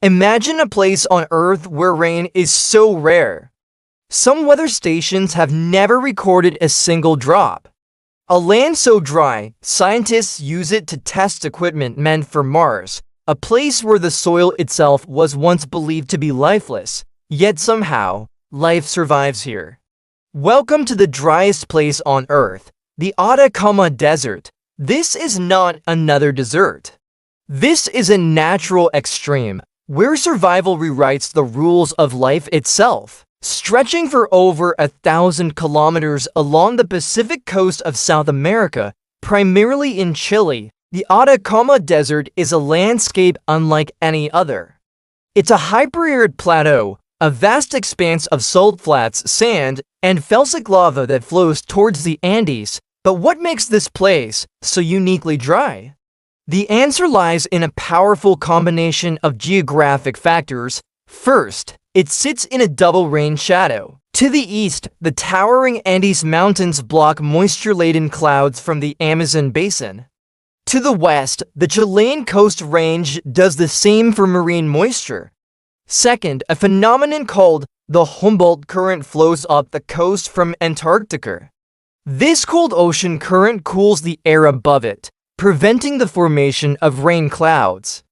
Imagine a place on Earth where rain is so rare. Some weather stations have never recorded a single drop. A land so dry, scientists use it to test equipment meant for Mars, a place where the soil itself was once believed to be lifeless, yet somehow, life survives here. Welcome to the driest place on Earth, the Atacama Desert. This is not another desert. This is a natural extreme, where survival rewrites the rules of life itself. Stretching for over 1,000 kilometers along the Pacific coast of South America, primarily in Chile, the Atacama Desert is a landscape unlike any other. It's a hyper-arid plateau, a vast expanse of salt flats, sand, and felsic lava that flows towards the Andes. But what makes this place so uniquely dry? The answer lies in a powerful combination of geographic factors. First, it sits in a double rain shadow. To the east, the towering Andes Mountains block moisture-laden clouds from the Amazon basin. To the west, the Chilean Coast Range does the same for marine moisture. Second, a phenomenon called the Humboldt Current flows up the coast from Antarctica. This cold ocean current cools the air above it, preventing the formation of rain clouds.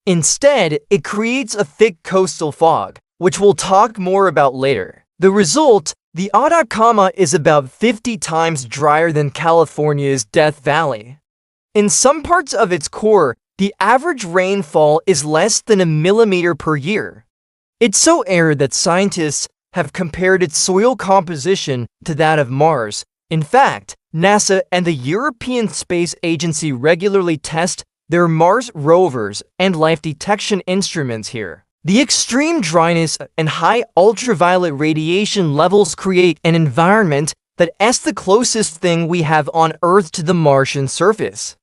Instead, it creates a thick coastal fog, which we'll talk more about later. The result, the Atacama is about 50 times drier than California's Death Valley. In some parts of its core, the average rainfall is less than a millimeter per year. It's so arid that scientists have compared its soil composition to that of Mars. In fact, NASA and the European Space Agency regularly test their Mars rovers and life detection instruments here. The extreme dryness and high ultraviolet radiation levels create an environment that is the closest thing we have on Earth to the Martian surface.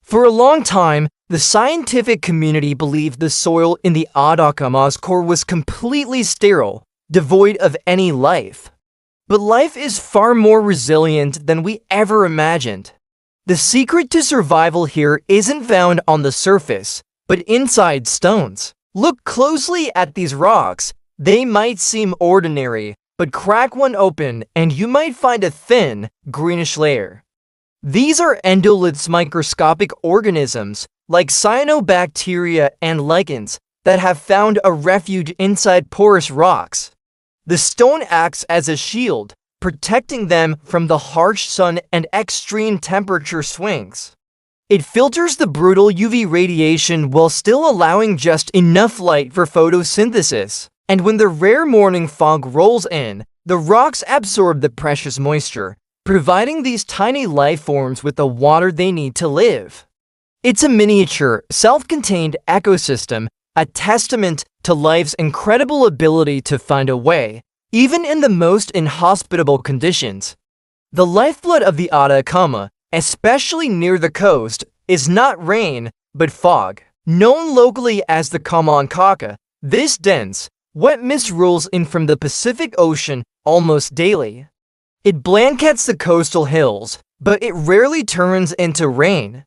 For a long time, the scientific community believed the soil in the Atacama's core was completely sterile, devoid of any life. But life is far more resilient than we ever imagined. The secret to survival here isn't found on the surface, but inside stones. Look closely at these rocks. They might seem ordinary, but crack one open and you might find a thin, greenish layer. These are endoliths, microscopic organisms, like cyanobacteria and lichens, that have found a refuge inside porous rocks. The stone acts as a shield, protecting them from the harsh sun and extreme temperature swings. It filters the brutal UV radiation while still allowing just enough light for photosynthesis. And when the rare morning fog rolls in, the rocks absorb the precious moisture, providing these tiny life forms with the water they need to live. It's a miniature, self-contained ecosystem, a testament to life's incredible ability to find a way, even in the most inhospitable conditions. The lifeblood of the Atacama, especially near the coast, is not rain, but fog. Known locally as the Camancaca, this dense, wet mist rolls in from the Pacific Ocean almost daily. It blankets the coastal hills, but it rarely turns into rain.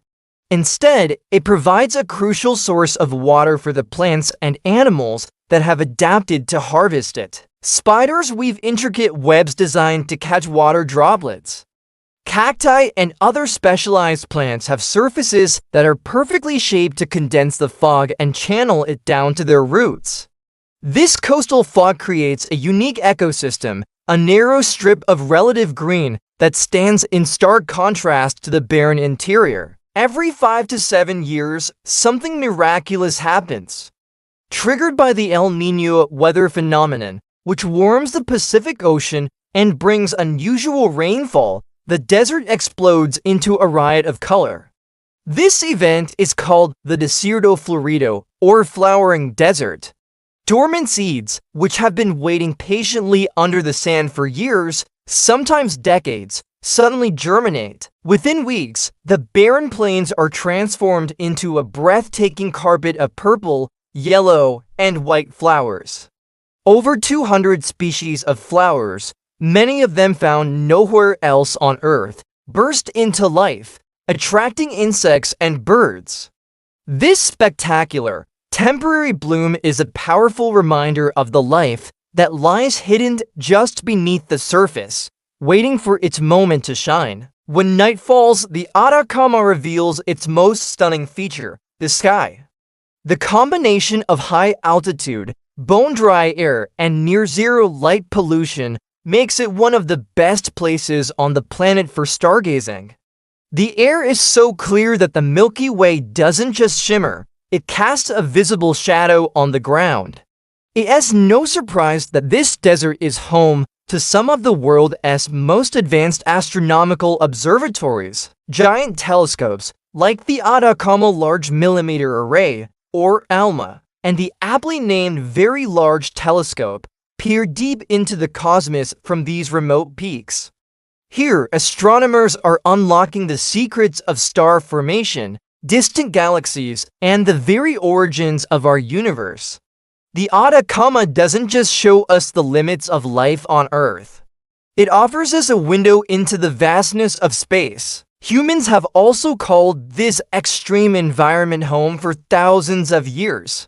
Instead, it provides a crucial source of water for the plants and animals that have adapted to harvest it. Spiders weave intricate webs designed to catch water droplets. Cacti and other specialized plants have surfaces that are perfectly shaped to condense the fog and channel it down to their roots. This coastal fog creates a unique ecosystem, a narrow strip of relative green that stands in stark contrast to the barren interior. Every 5 to 7 years, something miraculous happens. Triggered by the El Niño weather phenomenon, which warms the Pacific Ocean and brings unusual rainfall, the desert explodes into a riot of color. This event is called the Desierto Florido, or flowering desert. Dormant seeds, which have been waiting patiently under the sand for years, sometimes decades, suddenly germinate. Within weeks, the barren plains are transformed into a breathtaking carpet of purple, yellow, and white flowers. Over 200 species of flowers, many of them found nowhere else on Earth, burst into life, attracting insects and birds. This spectacular, temporary bloom is a powerful reminder of the life that lies hidden just beneath the surface, waiting for its moment to shine. When night falls, the Atacama reveals its most stunning feature, the sky. The combination of high altitude, bone-dry air, and near-zero light pollution makes it one of the best places on the planet for stargazing. The air is so clear that the Milky Way doesn't just shimmer, it casts a visible shadow on the ground. It is no surprise that this desert is home to some of the world's most advanced astronomical observatories. Giant telescopes, like the Atacama Large Millimeter Array, or ALMA, and the aptly named Very Large Telescope, peer deep into the cosmos from these remote peaks. Here, astronomers are unlocking the secrets of star formation, distant galaxies, and the very origins of our universe. The Atacama doesn't just show us the limits of life on Earth. It offers us a window into the vastness of space. Humans have also called this extreme environment home for thousands of years.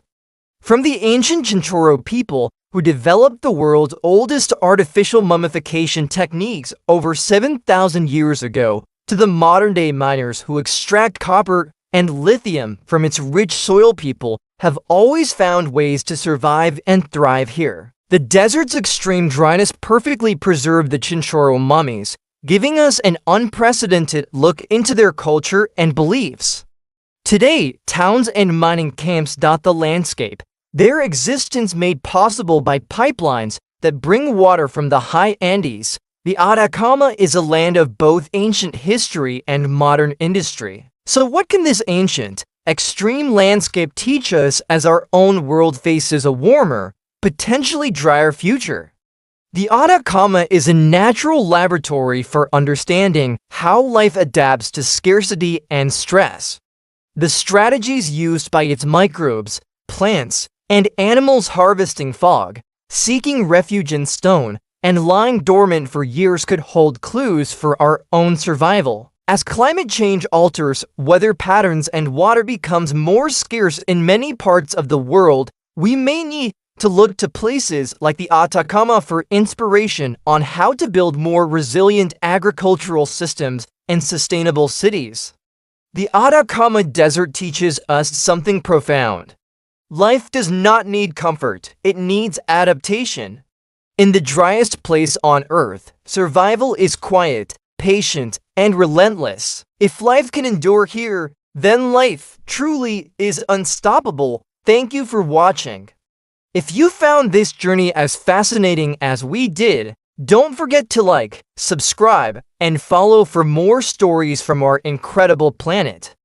From the ancient Chinchorro people, who developed the world's oldest artificial mummification techniques over 7,000 years ago, to the modern-day miners who extract copper and lithium from its rich soil, people have always found ways to survive and thrive here. The desert's extreme dryness perfectly preserved the Chinchorro mummies, giving us an unprecedented look into their culture and beliefs. Today, towns and mining camps dot the landscape, their existence made possible by pipelines that bring water from the high Andes. The Atacama is a land of both ancient history and modern industry. So what can this ancient, extreme landscape teach us as our own world faces a warmer, potentially drier future? The Atacama is a natural laboratory for understanding how life adapts to scarcity and stress. The strategies used by its microbes, plants, and animals harvesting fog, seeking refuge in stone, and lying dormant for years could hold clues for our own survival. As climate change alters weather patterns and water becomes more scarce in many parts of the world, we may need to look to places like the Atacama for inspiration on how to build more resilient agricultural systems and sustainable cities. The Atacama Desert teaches us something profound. Life does not need comfort, it needs adaptation. In the driest place on Earth, survival is quiet, patient, and relentless. If life can endure here, then life truly is unstoppable. Thank you for watching. If you found this journey as fascinating as we did, don't forget to like, subscribe, and follow for more stories from our incredible planet.